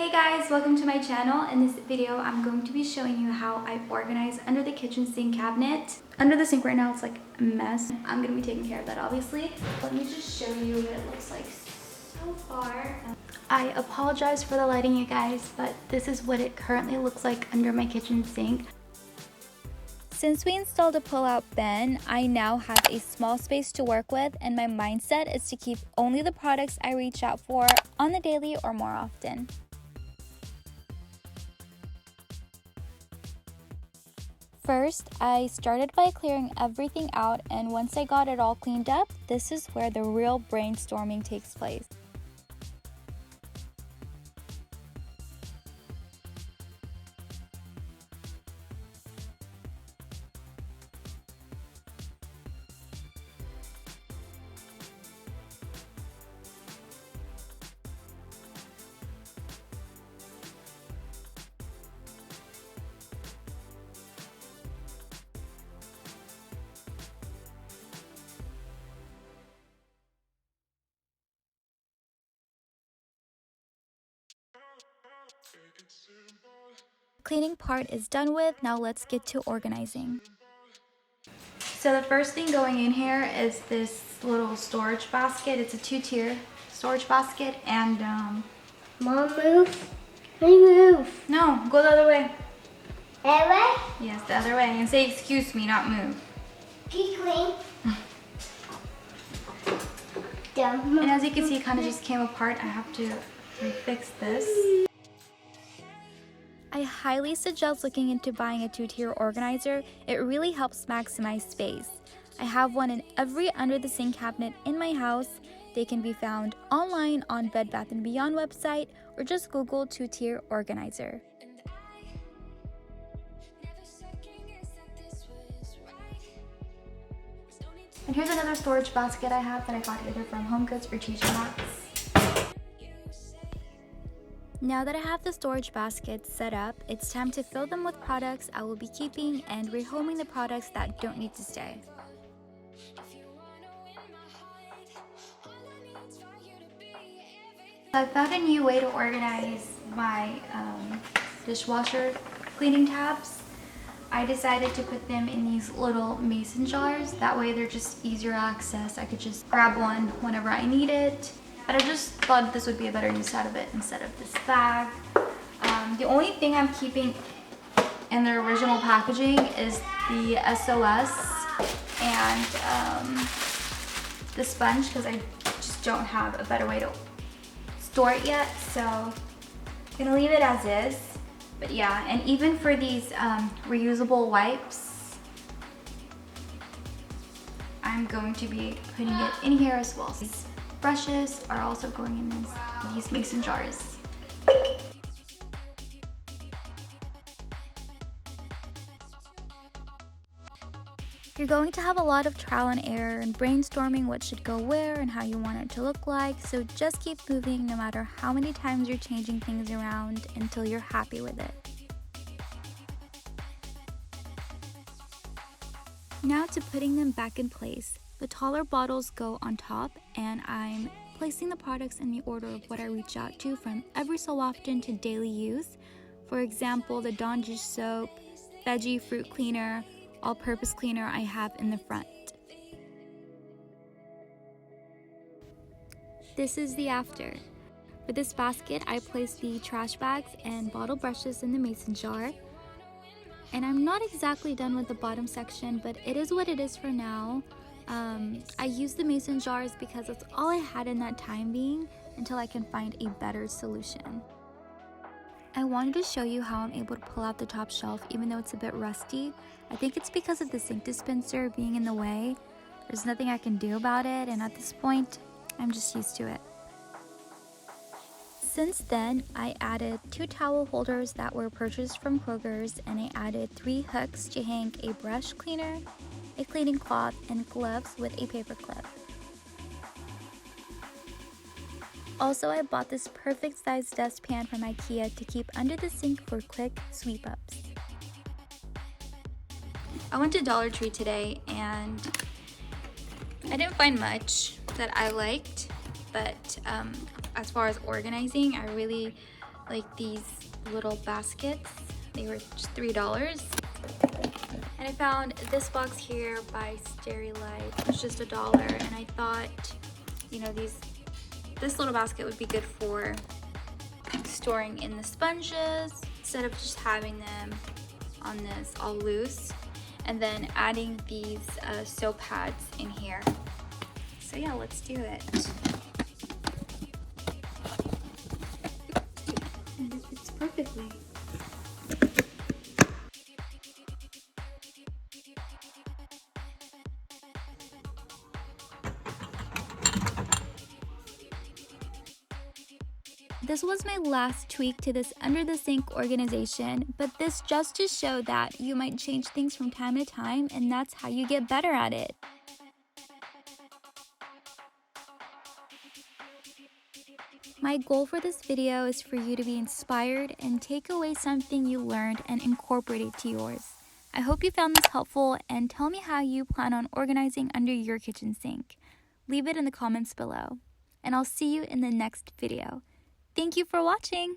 Hey guys, welcome to my channel. In this video, I'm going to be showing you how I organize under the kitchen sink cabinet. Under the sink right now, it's like a mess. I'm gonna be taking care of that, obviously. Let me just show you what it looks like so far. I apologize for the lighting, you guys, but this is what it currently looks like under my kitchen sink. Since we installed a pull-out bin, I now have a small space to work with, and my mindset is to keep only the products I reach out for on the daily or more often. First, I started by clearing everything out, and once I got it all cleaned up, this is where the real brainstorming takes place. Cleaning part is done with, now let's get to organizing. So the first thing going in here is this little storage basket. It's a two-tier storage basket, and Mom, move. Move. no, go the other way. That way? Yes, the other way, and say excuse me, not move. Be clean. And as you can see, it kind of just came apart. I have to refix this. I highly suggest looking into buying a two-tier organizer. It really helps maximize space. I have one in every under the sink cabinet in my house. They can be found online on Bed Bath & Beyond website, or just Google two-tier organizer. And here's another storage basket I have that I got either from HomeGoods or TJ Maxx. Now that I have the storage baskets set up, it's time to fill them with products I will be keeping and rehoming the products that don't need to stay. I found a new way to organize my dishwasher cleaning tabs. I decided to put them in these little mason jars. That way they're just easier access. I could just grab one whenever I need it. But I just thought this would be a better use out of it instead of this bag. The only thing I'm keeping in the original packaging is the SOS and the sponge, because I just don't have a better way to store it yet. So I'm gonna leave it as is. But yeah, and even for these reusable wipes, I'm going to be putting it in here as well. These brushes are also going in these mason jars. You're going to have a lot of trial and error and brainstorming what should go where and how you want it to look like, so just keep moving no matter how many times you're changing things around until you're happy with it. Now to putting them back in place. The taller bottles go on top, and I'm placing the products in the order of what I reach out to from every so often to daily use. For example, the Dawn dish soap, veggie fruit cleaner, all-purpose cleaner I have in the front. This is the after. For this basket, I placed the trash bags and bottle brushes in the mason jar. And I'm not exactly done with the bottom section, but it is what it is for now. I use the mason jars because that's all I had in that time being until I can find a better solution. I wanted to show you how I'm able to pull out the top shelf even though it's a bit rusty. I think it's because of the sink dispenser being in the way. There's nothing I can do about it, and at this point, I'm just used to it. Since then, I added 2 towel holders that were purchased from Kroger's, and I added 3 hooks to hang a brush cleaner, a cleaning cloth, and gloves with a paper clip. Also, I bought this perfect sized dustpan from IKEA to keep under the sink for quick sweep ups. I went to Dollar Tree today and I didn't find much that I liked, but as far as organizing, I really like these little baskets. They were just $3. And I found this box here by Sterilite. It's just $1, and I thought, you know, this little basket would be good for storing in the sponges instead of just having them on this all loose, and then adding these soap pads in here. So yeah, let's do it. And it fits perfectly. This was my last tweak to this under the sink organization, but this just to show that you might change things from time to time, and that's how you get better at it. My goal for this video is for you to be inspired and take away something you learned and incorporate it to yours. I hope you found this helpful, and tell me how you plan on organizing under your kitchen sink. Leave it in the comments below, and I'll see you in the next video. Thank you for watching!